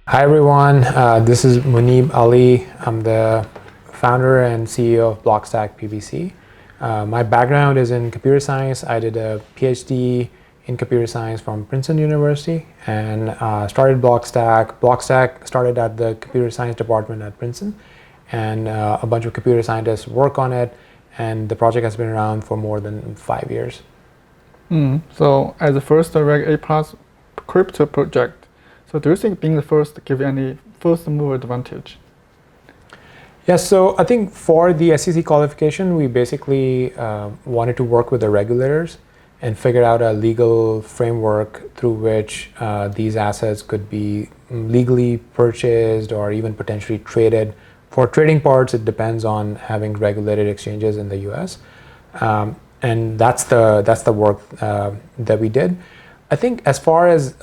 Hi everyone, this is Munib Ali. I'm the founder and CEO of Blockstack PBC. My background is in computer science. I did a PhD in computer science from Princeton University and started Blockstack. Blockstack started at the computer science department at Princeton, and a bunch of computer scientists work on it, and the project has been around for more than 5 years. So as the first Reg A plus crypto project, so do you think being the first give you any first mover advantage? Yes, so I think for the SEC qualification, we basically wanted to work with the regulators and figure out a legal framework through which these assets could be legally purchased or even potentially traded. For trading parts, it depends on having regulated exchanges in the US. And that's the work that we did. I think as far as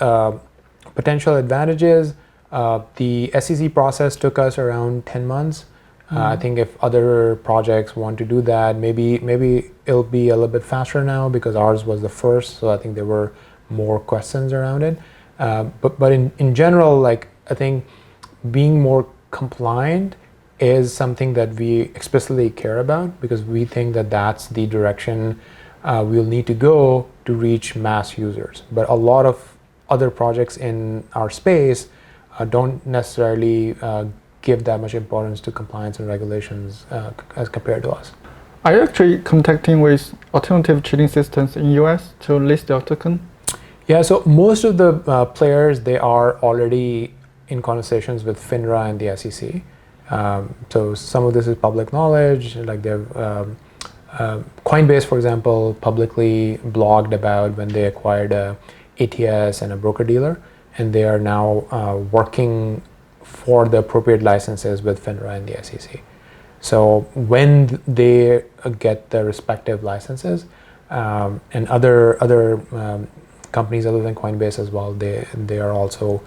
potential advantages, the SEC process took us around 10 months. I think if other projects want to do that, maybe it'll be a little bit faster now because ours was the first, so I think there were more questions around it. But in general, like I think being more compliant is something that we explicitly care about because we think that that's the direction we'll need to go to reach mass users. But a lot of other projects in our space don't necessarily give that much importance to compliance and regulations as compared to us. Are you actually contacting with alternative trading systems in US to list your token? Yeah, so most of the players, they are already in conversations with FINRA and the SEC. So some of this is public knowledge, like they've Coinbase, for example, publicly blogged about when they acquired a ATS and a broker-dealer, and they are now working for the appropriate licenses with FINRA and the SEC. So when they get the respective licenses, and other companies other than Coinbase as well, they are also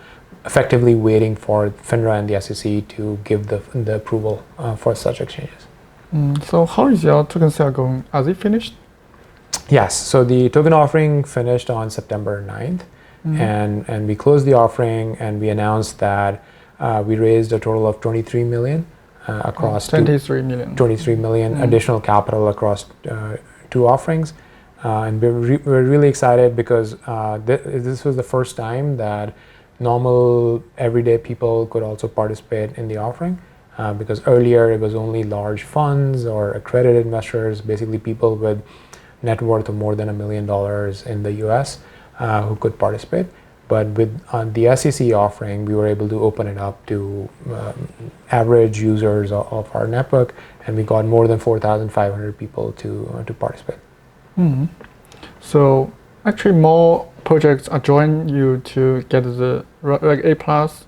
effectively waiting for FINRA and the SEC to give the approval for such exchanges. So how is your token sale going? Are they finished? Yes, so the token offering finished on September 9th, and we closed the offering and we announced that we raised a total of 23 million across 23 million. 23 million additional capital across two offerings. And we're really excited because this was the first time that normal everyday people could also participate in the offering. Because earlier it was only large funds or accredited investors, basically people with net worth of more than $1 million in the US who could participate. But with the SEC offering, we were able to open it up to average users of our network, and we got more than 4,500 people to participate. So actually more projects are joining you to get the Reg A plus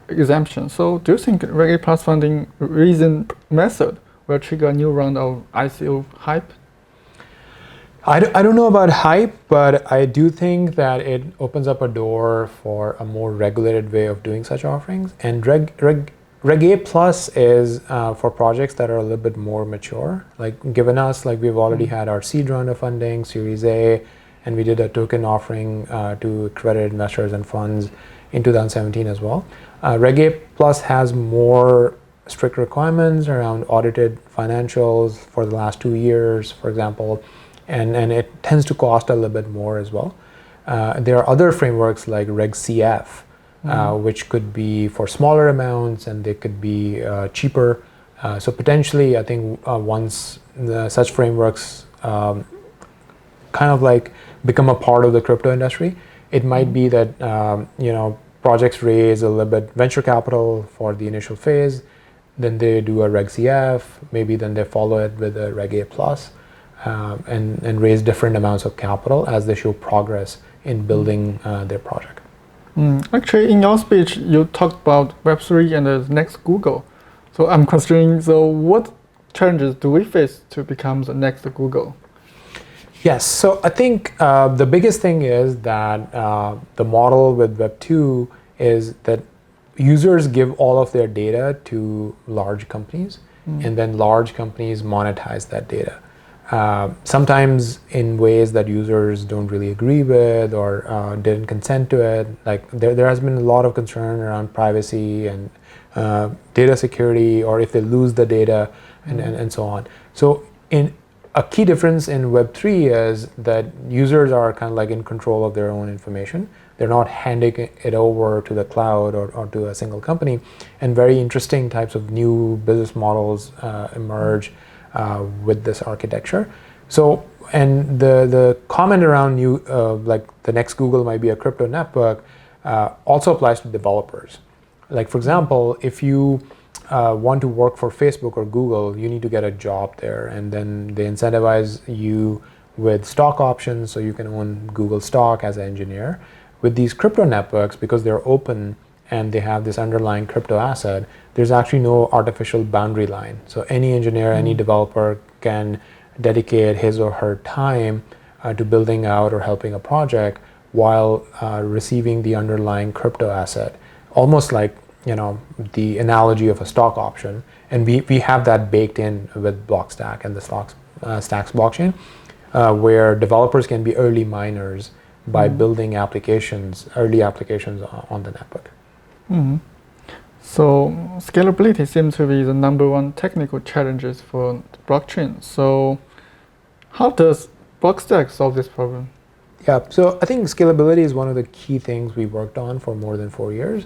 exemption. So do you think Reg A plus funding reason method will trigger a new round of ICO hype? I don't know about hype, but I do think that it opens up a door for a more regulated way of doing such offerings. And Reg A plus is for projects that are a little bit more mature. Like given us, like we've already had our seed round of funding, Series A, and we did a token offering to accredited investors and funds in 2017 as well. Reg A plus has more strict requirements around audited financials for the last 2 years, for example, and it tends to cost a little bit more as well. There are other frameworks like Reg CF, which could be for smaller amounts and they could be cheaper. So potentially, I think once such frameworks kind of like become a part of the crypto industry, it might be that projects raise a little bit venture capital for the initial phase, then they do a Reg CF, maybe then they follow it with a Reg A plus, and raise different amounts of capital as they show progress in building their project. Actually, in your speech, you talked about Web3 and the next Google. So I'm considering, so what challenges do we face to become the next Google? Yes, so I think the biggest thing is that the model with Web2 is that users give all of their data to large companies, and then large companies monetize that data. sometimes in ways that users don't really agree with or didn't consent to it. Like there has been a lot of concern around privacy and data security, or if they lose the data and so on. So a key difference in Web3 is that users are kind of like in control of their own information. They're not handing it over to the cloud or to a single company. And very interesting types of new business models emerge with this architecture. So, and the comment around like the next Google might be a crypto network also applies to developers. Like for example, if you want to work for Facebook or Google, you need to get a job there, and then they incentivize you with stock options so you can own Google stock as an engineer. With these crypto networks, because they're open and they have this underlying crypto asset, there's actually no artificial boundary line. So any engineer, any developer can dedicate his or her time to building out or helping a project while receiving the underlying crypto asset. Almost like, the analogy of a stock option. And we have that baked in with Blockstack and the Stacks blockchain, where developers can be early miners by building early applications on the network. Mm-hmm. So scalability seems to be the number one technical challenges for blockchain. So how does Blockstack solve this problem? Yeah, so I think scalability is one of the key things we worked on for more than 4 years.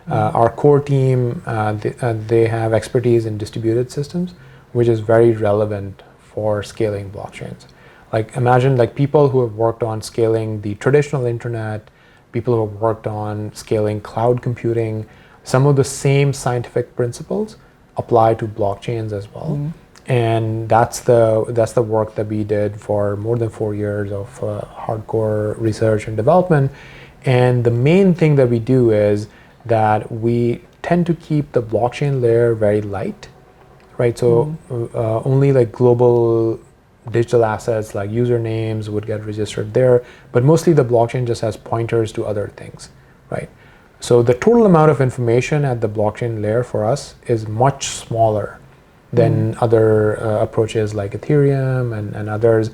Our core team, they have expertise in distributed systems, which is very relevant for scaling blockchains. Like imagine like people who have worked on scaling the traditional internet, people who have worked on scaling cloud computing. Some of the same scientific principles apply to blockchains as well. And that's the work that we did for more than 4 years of hardcore research and development. And the main thing that we do is that we tend to keep the blockchain layer very light, right? So only like global digital assets like usernames would get registered there, but mostly the blockchain just has pointers to other things, right? So the total amount of information at the blockchain layer for us is much smaller than other approaches like Ethereum and others,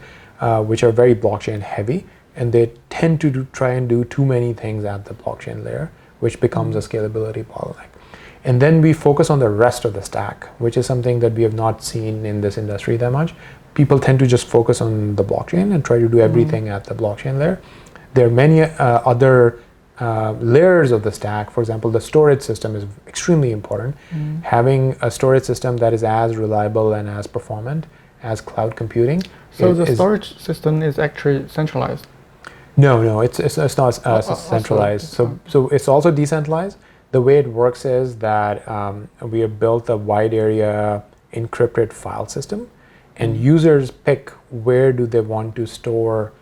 which are very blockchain heavy, and they tend to try and do too many things at the blockchain layer, which becomes a scalability bottleneck. And then we focus on the rest of the stack, which is something that we have not seen in this industry that much. People tend to just focus on the blockchain and try to do everything at the blockchain layer. There are many other layers of the stack. For example, the storage system is extremely important. Having a storage system that is as reliable and as performant as cloud computing. So the storage system is actually centralized? No, it's not centralized. So it's also decentralized. The way it works is that we have built a wide area encrypted file system, and users pick where do they want to store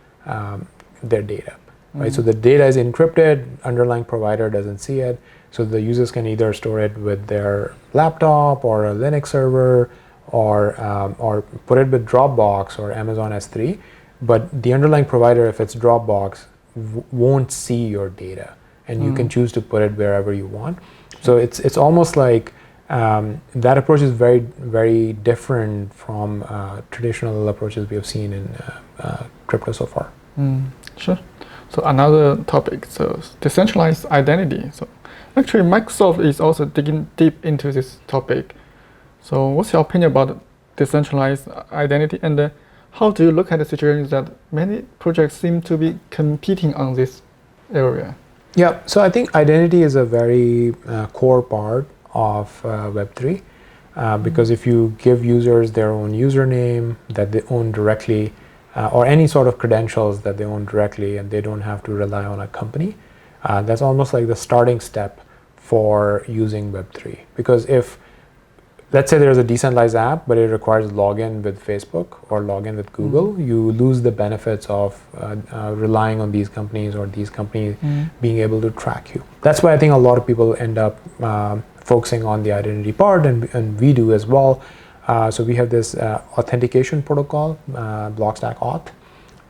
their data. Right, so the data is encrypted, underlying provider doesn't see it, so the users can either store it with their laptop or a Linux server, or put it with Dropbox or Amazon S3. But the underlying provider, if it's Dropbox, won't see your data, and you can choose to put it wherever you want. So it's almost like that approach is very, very different from traditional approaches we have seen in crypto so far. Sure. So another topic, so decentralized identity. So actually Microsoft is also digging deep into this topic. So what's your opinion about decentralized identity, and how do you look at the situation that many projects seem to be competing on this area? Yeah, so I think identity is a very core part of Web3 because if you give users their own username that they own directly, or any sort of credentials that they own directly, and they don't have to rely on a company, that's almost like the starting step for using Web3. Because if, let's say there's a decentralized app, but it requires login with Facebook or login with Google, you lose the benefits of relying on these companies or these companies being able to track you. That's why I think a lot of people end up focusing on the identity part, and we do as well. So we have this authentication protocol, Blockstack Auth,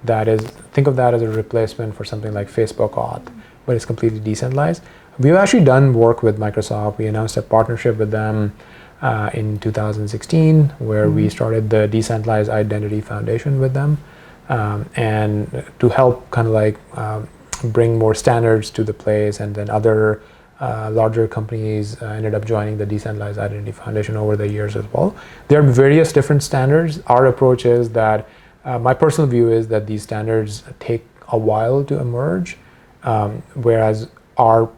that is, think of that as a replacement for something like Facebook Auth, but it's completely decentralized. We've actually done work with Microsoft. We announced a partnership with them in 2016, where we started the Decentralized Identity Foundation with them, and to help kind of like bring more standards to the place, and then other larger companies ended up joining the Decentralized Identity Foundation over the years as well. There are various different standards. Our approach is that, my personal view is that these standards take a while to emerge, whereas our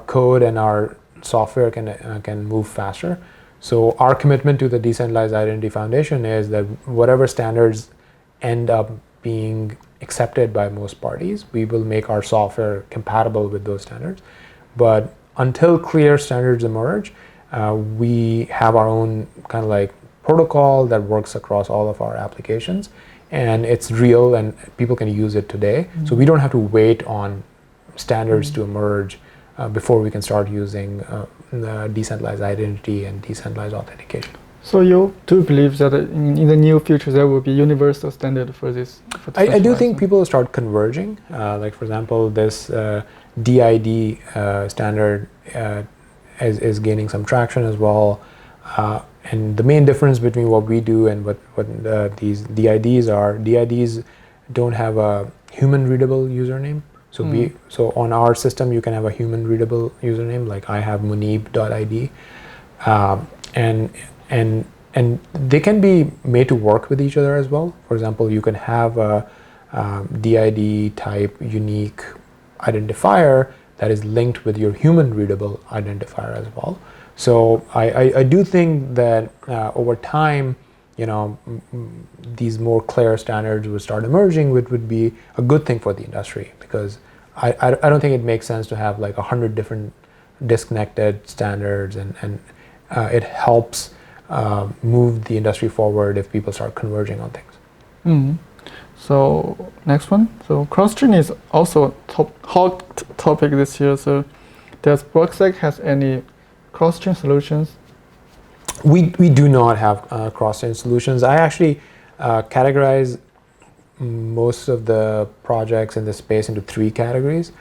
code and our software can move faster. So our commitment to the Decentralized Identity Foundation is that whatever standards end up being accepted by most parties, we will make our software compatible with those standards. But until clear standards emerge, we have our own kind of like protocol that works across all of our applications, and it's real and people can use it today. So we don't have to wait on standards to emerge before we can start using decentralized identity and decentralized authentication. So you do believe that in the near future there will be universal standard for this? I do think people will start converging. Like for example, this DID standard is gaining some traction as well. And the main difference between what we do and what these DIDs are, DIDs don't have a human readable username. So on our system, you can have a human readable username, like I have munib.id, and they can be made to work with each other as well. For example, you can have a DID type unique identifier that is linked with your human readable identifier as well. So I do think that over time, these more clear standards would start emerging, which would be a good thing for the industry, because I don't think it makes sense to have like 100 different disconnected standards, and it helps move the industry forward if people start converging on things. Mm-hmm. So next one. So cross-chain is also a hot topic this year. So does Blockstack has any cross-chain solutions? We do not have cross-chain solutions. I actually categorize most of the projects in this space into three categories.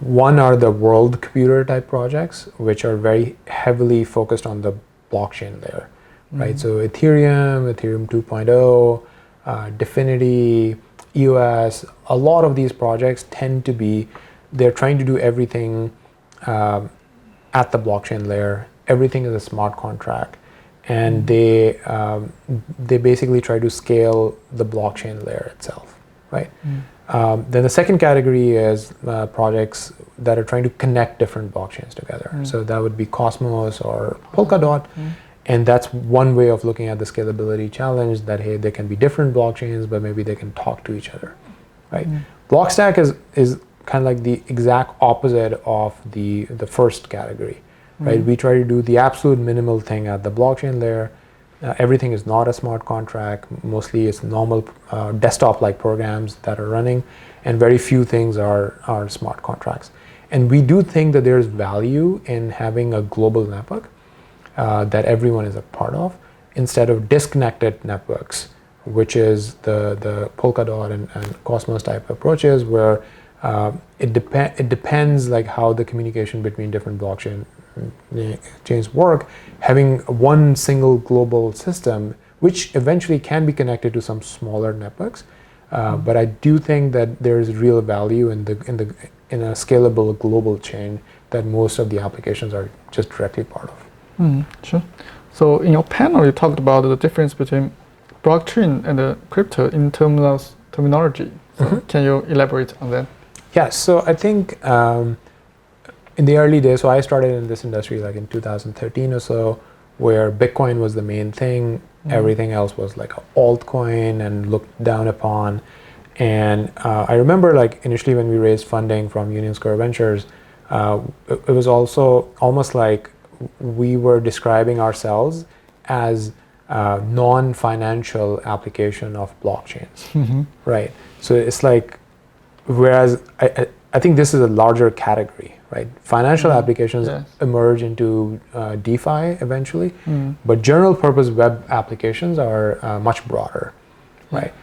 One are the world computer type projects, which are very heavily focused on the blockchain layer, right? So Ethereum 2.0, Definity, EOS, a lot of these projects tend to be, they're trying to do everything at the blockchain layer. Everything is a smart contract, and they basically try to scale the blockchain layer itself, right? Then the second category is projects that are trying to connect different blockchains together. So that would be Cosmos or Polkadot. And that's one way of looking at the scalability challenge, that, hey, there can be different blockchains, but maybe they can talk to each other, right? Blockstack is kind of like the exact opposite of the first category, right? We try to do the absolute minimal thing at the blockchain layer. Everything is not a smart contract. Mostly it's normal desktop-like programs that are running, and very few things are smart contracts. And we do think that there's value in having a global network that everyone is a part of, instead of disconnected networks, which is the Polkadot and Cosmos type approaches, where it depends like how the communication between different blockchain chains work. Having one single global system, which eventually can be connected to some smaller networks, but I do think that there is real value in a scalable global chain that most of the applications are just directly part of. Sure. So in your panel, you talked about the difference between blockchain and crypto in terms of terminology. So can you elaborate on that? Yeah, so I think in the early days, so I started in this industry like in 2013 or so, where Bitcoin was the main thing. Everything else was like an altcoin and looked down upon. And I remember like initially when we raised funding from Union Square Ventures, it was also almost like we were describing ourselves as a non-financial application of blockchains, right? So it's like, whereas I think this is a larger category, right? Financial applications emerge into DeFi eventually, but general purpose web applications are much broader, right?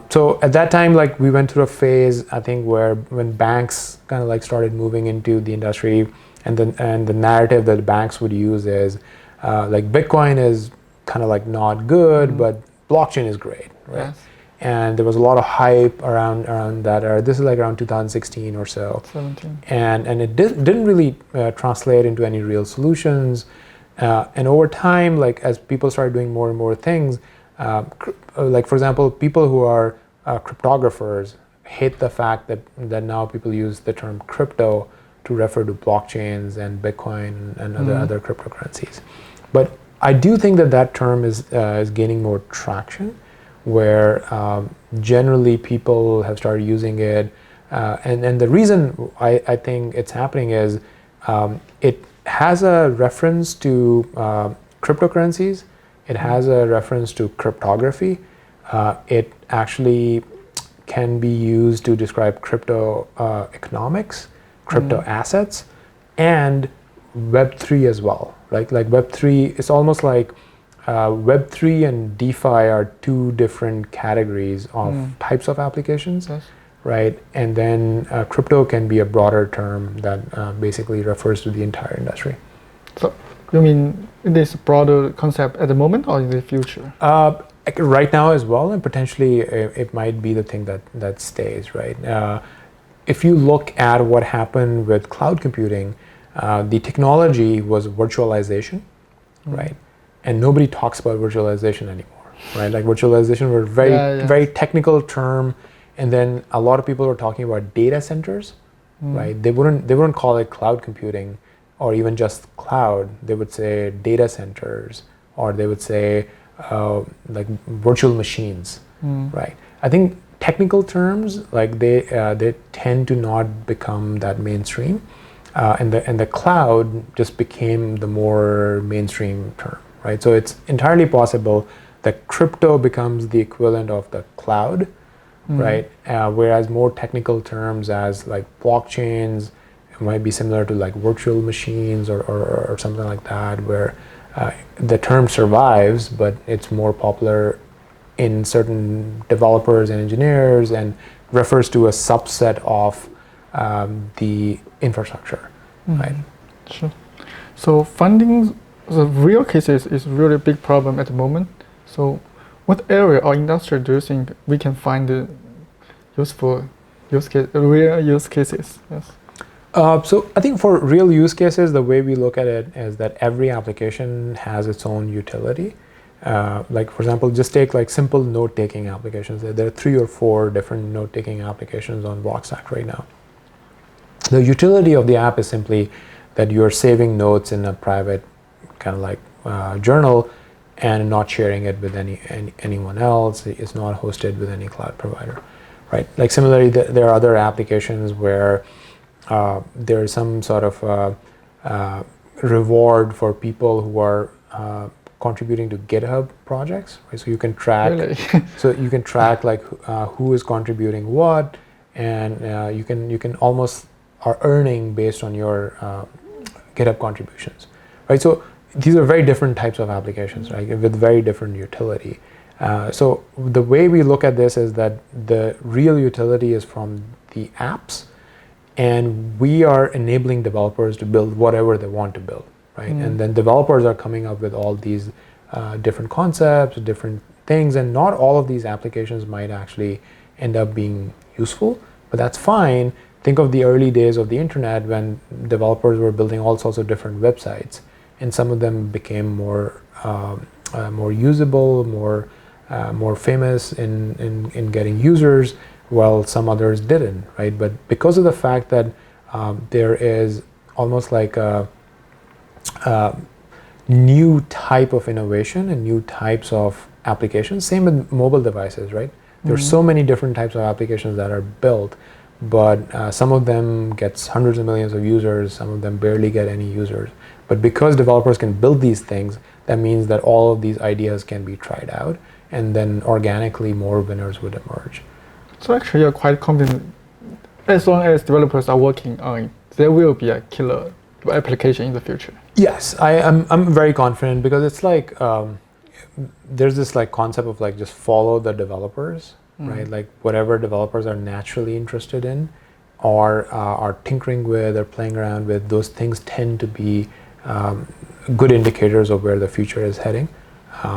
So at that time, like we went through a phase, I think, where when banks kind of like started moving into the industry, and the narrative that banks would use is Like Bitcoin is kind of like not good, but blockchain is great, right? Yes. And there was a lot of hype around that era. This is like around 2016 or so. 17. And it didn't really translate into any real solutions. And over time, like as people started doing more and more things, like for example, people who are cryptographers hate the fact that now people use the term crypto to refer to blockchains and Bitcoin and other cryptocurrencies. But I do think that term is gaining more traction, where generally people have started using it. And the reason I think it's happening is it has a reference to cryptocurrencies. It has a reference to cryptography. It actually can be used to describe crypto economics, crypto assets, and Web3 as well. Right? Like Web3, it's almost like Web3 and DeFi are two different categories of types of applications. Yes. Right? And then crypto can be a broader term that basically refers to the entire industry. So you mean this broader concept at the moment or in the future? Right now as well, and potentially it might be the thing that stays, right? If you look at what happened with cloud computing, the technology was virtualization, right? And nobody talks about virtualization anymore, right? Like virtualization was very technical term. And then a lot of people are talking about data centers, right? They wouldn't call it cloud computing or even just cloud. They would say data centers, or they would say like virtual machines, right? I think technical terms like they tend to not become that mainstream, and the cloud just became the more mainstream term, right? So it's entirely possible that crypto becomes the equivalent of the cloud. Right, whereas more technical terms as like blockchains might be similar to like virtual machines or something like that, where the term survives, but it's more popular in certain developers and engineers and refers to a subset of the infrastructure, right? Sure. So funding the real cases is really a big problem at the moment. So what area or industry do you think we can find the useful real use cases? Yes. So I think for real use cases, the way we look at it is that every application has its own utility. Like for example, just take like simple note-taking applications. There are 3 or 4 different note-taking applications on Blockstack right now. The utility of the app is simply that you're saving notes in a private kind of like journal and not sharing it with anyone else. It's not hosted with any cloud provider, right? Like similarly, there are other applications where there's some sort of reward for people who are contributing to GitHub projects, right? So you can track, Really? so you can track like who is contributing what, and you can almost are earning based on your GitHub contributions, right? So these are very different types of applications, right? With very different utility. So the way we look at this is that the real utility is from the apps, and we are enabling developers to build whatever they want to build, right? And then developers are coming up with all these different concepts, different things, and not all of these applications might actually end up being useful, but that's fine. Think of the early days of the internet when developers were building all sorts of different websites, and some of them became more usable, more famous in getting users, while some others didn't, right? But because of the fact that there is almost like a new type of innovation and new types of applications, same with mobile devices, right? There's so many different types of applications that are built, but some of them gets hundreds of millions of users, some of them barely get any users. But because developers can build these things, that means that all of these ideas can be tried out, and then organically more winners would emerge. So actually, you're quite confident. As long as developers are working on it, there will be a killer application in the future. Yes, I'm very confident, because it's like there's this like concept of like just follow the developers, right? Like whatever developers are naturally interested in, or are tinkering with or playing around with, those things tend to be good indicators of where the future is heading.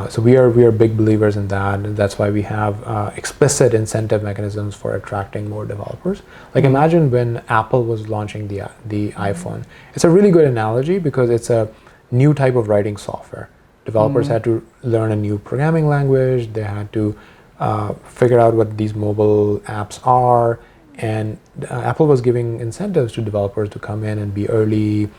So we are big believers in that, and that's why we have explicit incentive mechanisms for attracting more developers. Like imagine when Apple was launching the iPhone. It's a really good analogy because it's a new type of writing software. Developers had to learn a new programming language. They had to figure out what these mobile apps are, and Apple was giving incentives to developers to come in and be early.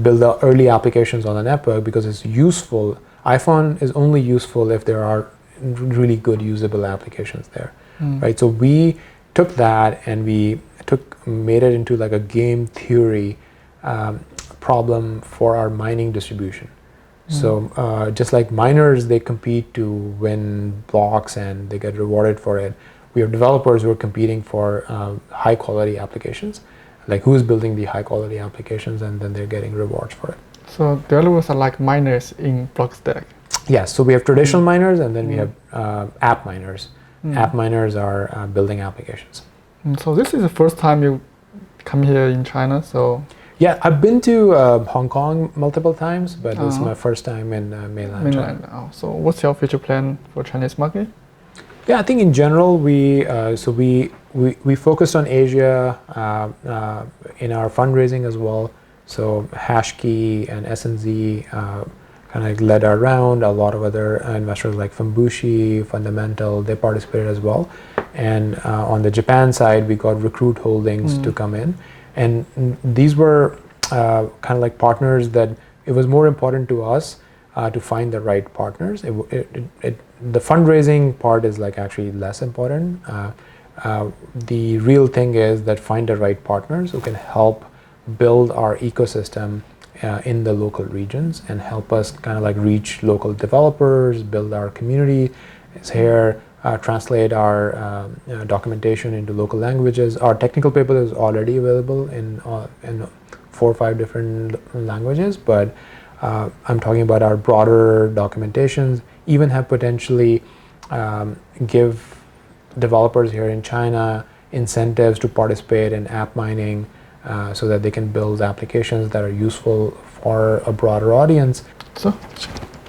Build the early applications on the network because it's useful. iPhone is only useful if there are really good usable applications there, right? So we took that and we made it into like a game theory problem for our mining distribution. So just like miners, they compete to win blocks and they get rewarded for it. We have developers who are competing for high quality applications. Like who's building the high quality applications, and then they're getting rewards for it. So developers are like miners in Blockstack. Yes, so we have traditional miners, and then we have app miners. App miners are building applications. So this is the first time you come here in China, so... Yeah, I've been to Hong Kong multiple times, but this is my first time in mainland China. Oh, so what's your future plan for Chinese market? Yeah, I think in general we focused on Asia in our fundraising as well. So Hashkey and SNZ kind of led our round. A lot of other investors like Fumbushi, Fundamental, they participated as well. And on the Japan side, we got Recruit Holdings to come in, and these were kind of like partners that it was more important to us to find the right partners. The fundraising part is like actually less important. The real thing is that find the right partners who can help build our ecosystem in the local regions and help us kind of like reach local developers, build our community is here, translate our documentation into local languages. Our technical paper is already available in 4 or 5 different languages, but I'm talking about our broader documentations, even have potentially give developers here in China incentives to participate in app mining so that they can build applications that are useful for a broader audience. So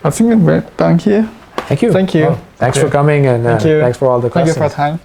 I think we're done here. Thank you. Thank you. Well, thanks for coming, and thanks for all the questions. Thank you for your time.